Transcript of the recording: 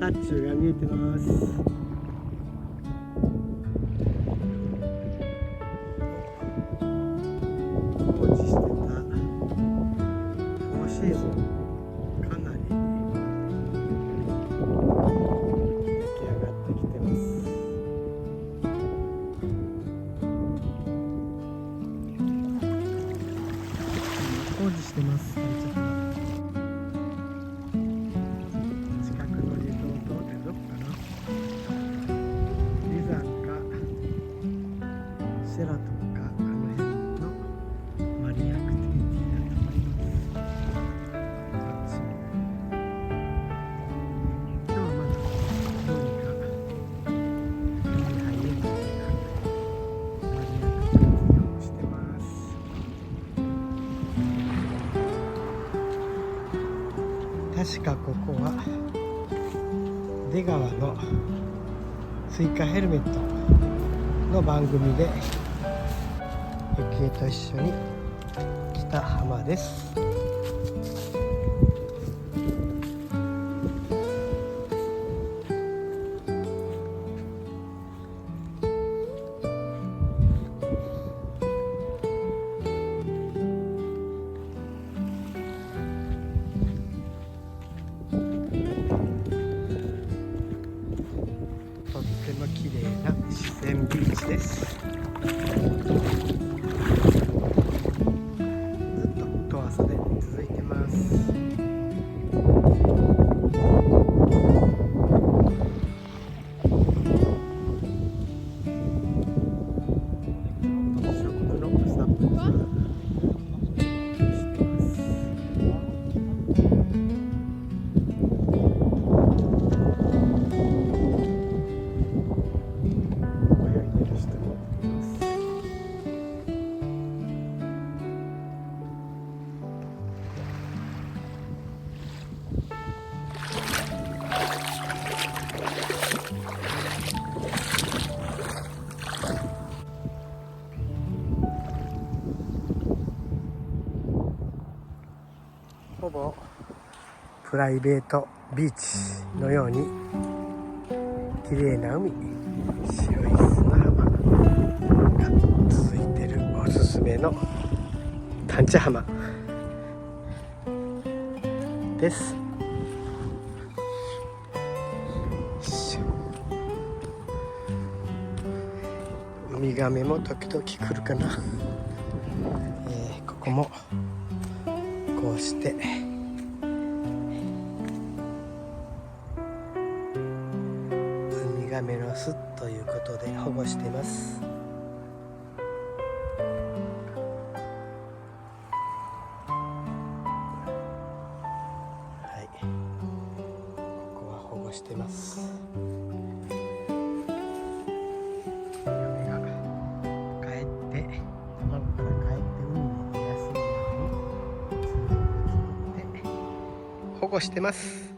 タッチューが見えてます。放置してたフォーシーズンかなり出来上がってきてます。工事してます。近くのリゾートでどこかな、リザンかシェラトンか、あの辺のマリンアクティビティだと思います。今日はまだどうにか海に入れるようなマリンアクティビティをしてます。確かここは出川のスイカヘルメットの番組でゆきえと一緒に来た浜です。とっても綺麗な自然ビーチです。ずっと遠浅で続いてます。食のスタッフです。ほぼプライベートビーチのように綺麗な海、白い砂浜が続いているおすすめの丹茶浜です。ウミガメも時々来るかな。ここもこうしてウミガメの巣ということで保護しています。はい、ここは保護してます。ウミガメが帰って卵から帰って海に出やすいように保護してます。